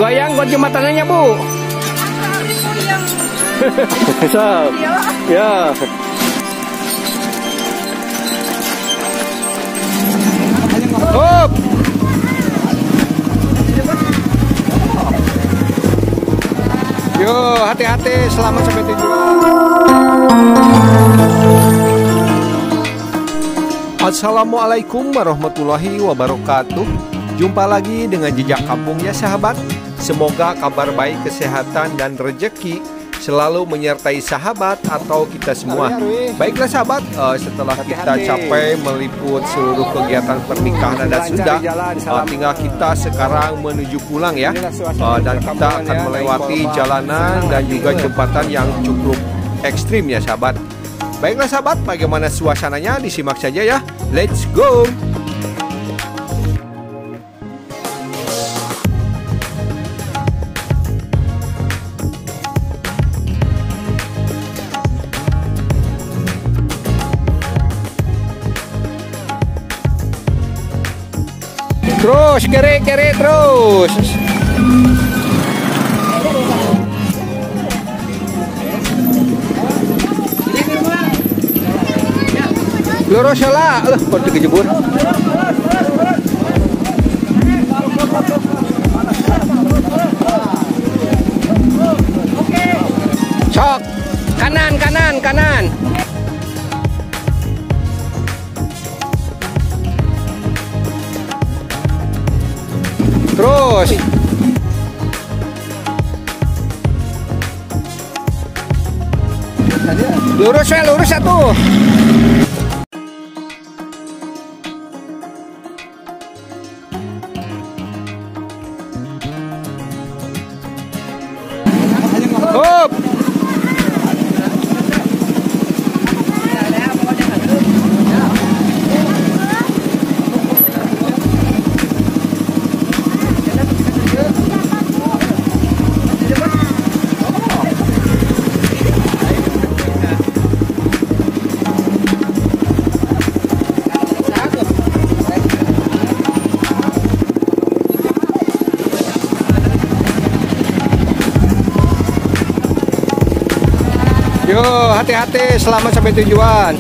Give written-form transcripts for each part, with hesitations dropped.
Goyang buat jembatannya, Bu. Sok. Ya. Hop. Yo, hati-hati, selamat sampai tujuan. Assalamualaikum warahmatullahi wabarakatuh. Jumpa lagi dengan Jejak Kampung ya sahabat. Semoga kabar baik, kesehatan, dan rezeki selalu menyertai sahabat atau kita semua. Baiklah sahabat, setelah kita capai meliput seluruh kegiatan pernikahan adat Sunda, tinggal kita sekarang menuju pulang ya. Dan kita akan melewati jalanan dan juga jembatan yang cukup ekstrim ya sahabat. Baiklah sahabat, bagaimana suasananya disimak saja ya. Let's go. Terus, kiri terus. Lurus lah, kok kejebur. Sok, kanan. Terus. Lurus satu. Hop. Yo, hati-hati, selamat sampai tujuan.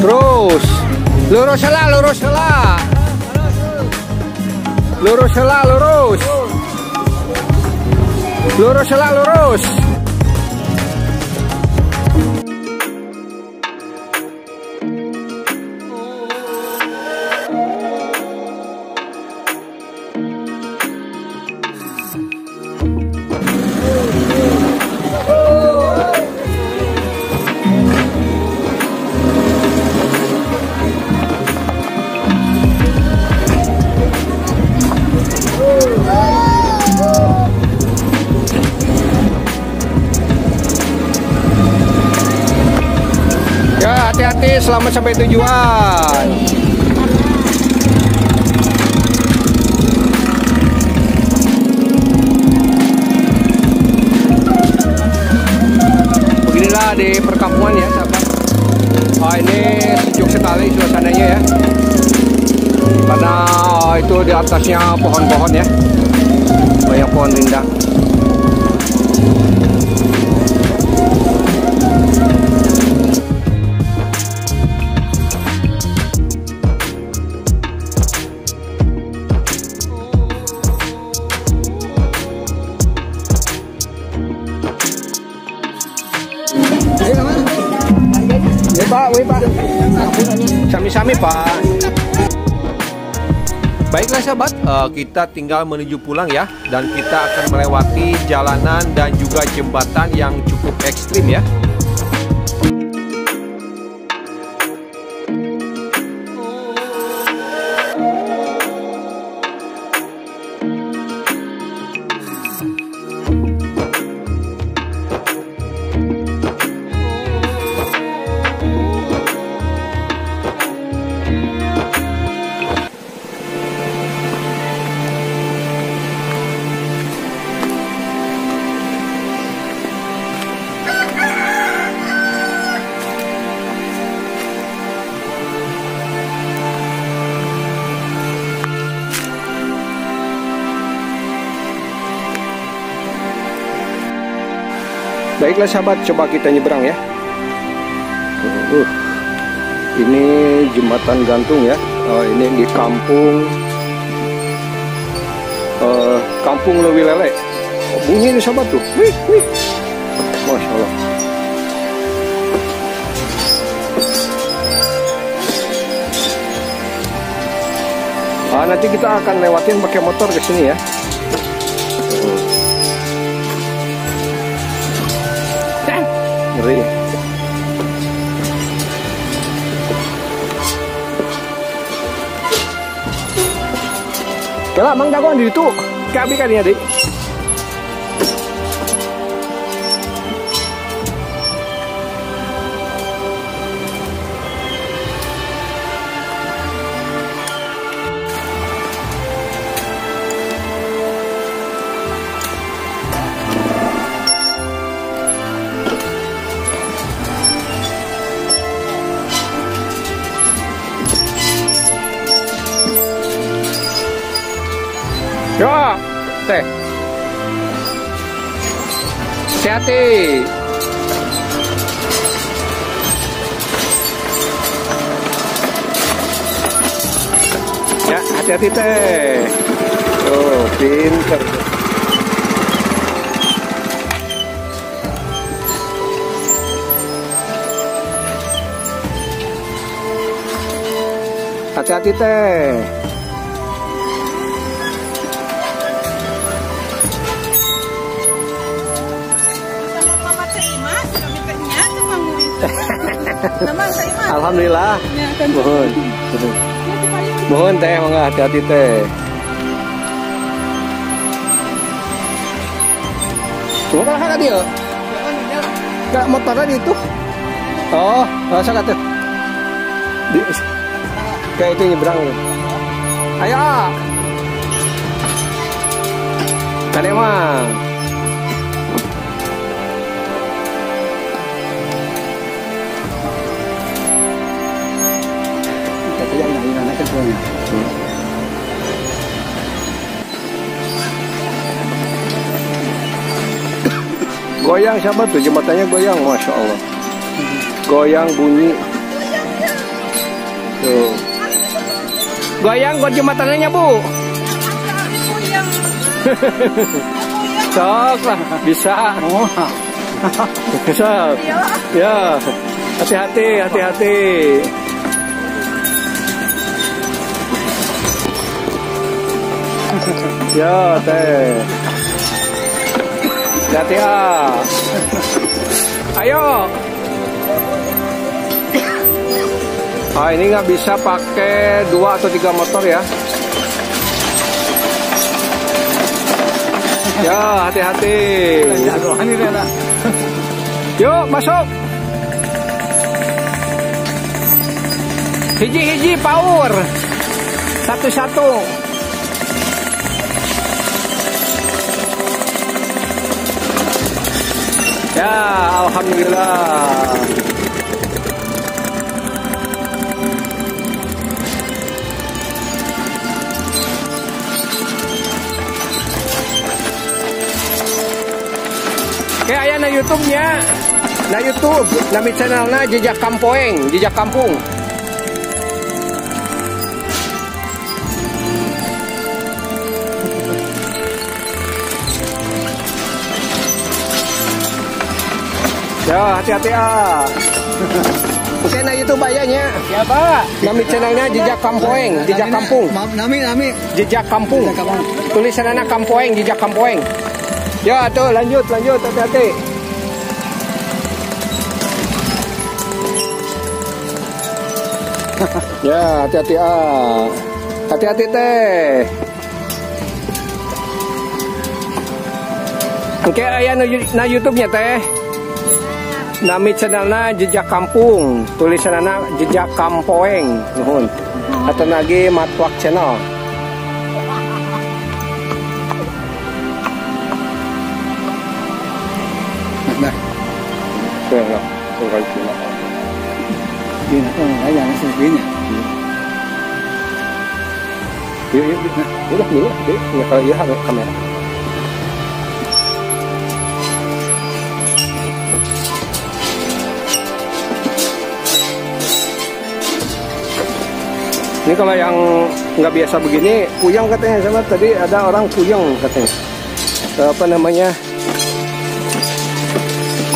Terus, lurus lah. Lurus. Hati-hati, selamat sampai tujuan. Beginilah di perkampungan ya sahabat. Ini sejuk sekali suasananya ya. Karena itu di atasnya pohon-pohon ya. Banyak pohon rindang. Pak. Sami-sami Pak. Baiklah sahabat, kita tinggal menuju pulang ya. Dan kita akan melewati jalanan dan juga jembatan yang cukup ekstrim ya. Baiklah sahabat, coba kita nyebrang ya. Ini jembatan gantung ya. Ini di kampung Lewi Lele. Bunyi nih sahabat tuh. Wih, wih. Masya Allah. Nanti kita akan lewatin pakai motor ke sini ya. Ngeri. Kela mang dagoan di situ. Kabi kan ya, Dik. Yo, teh. Hati-hati. Ya, hati-hati teh. Oh, pinter. Hati-hati teh. Alhamdulillah. Mohon. Mohon teh, mangga hati-hati teh. Coba kalau kakak dia. Kak motornya di itu. Oh, saya kata. Kayak itu nyebrang. Ayo. Tadi mah. Goyang sahabat tuh, jembatannya goyang, Masya Allah. Goyang bunyi. Tuh. Goyang buat jembatannya, Bu. Sok lah, bisa. Bisa. Ya, hati-hati, hati-hati. Ya, teh. Hati-hati ah. Ayo. Ini nggak bisa pakai 2 atau 3 motor ya. Ya, hati-hati. Yuk, masuk. Hiji-hiji power. Satu-satu. Ya, alhamdulillah. Oke, aya na YouTube-nya. Na YouTube, nami channelna Jejak Kampoeng, Jejak Kampung. Ya, hati-hati ah. Oke, nah YouTube ayahnya. Ya, Pak. Nami channelnya Jejak Kampoeng, Jejak Kampung. Nami. Jejak Kampung. Tulisannya Kampoeng, Jejak Kampoeng. Ya, tuh lanjut, hati-hati. Ya, hati-hati ah. Hati-hati teh. Oke, ayah na YouTube-nya teh. Nami channelnya Jejak Kampung, tulisannya Jejak Kampoeng, nuhun. Atau lagi Matwak channel. Nah, enggak, enggak itu. Ini yang sebelumnya. Yuk, kalau iya kamera. kalau yang nggak biasa begini, puyeng katanya sama tadi ada orang puyeng katanya. Apa namanya?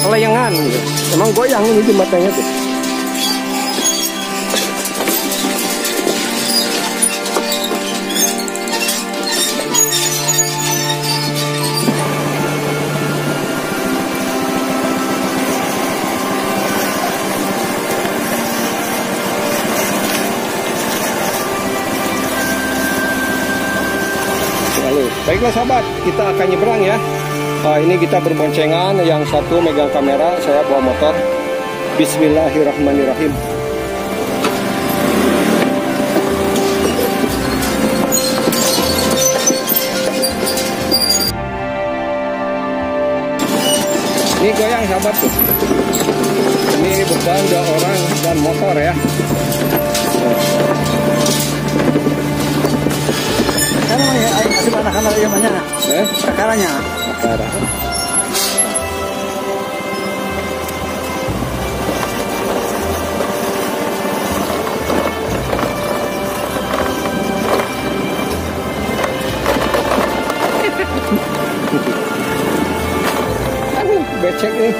Kelayangan gitu. Emang goyang ini di matanya tuh. Baiklah sahabat, kita akan nyebrang ya. Ini kita berboncengan, yang satu megang kamera, saya bawa motor. Bismillahirrahmanirrahim. Ini goyang sahabat tuh. Ini beban 2 orang dan motor ya. Asli anak-anak yang mana? Sakaranya. Sakara. Becek nih.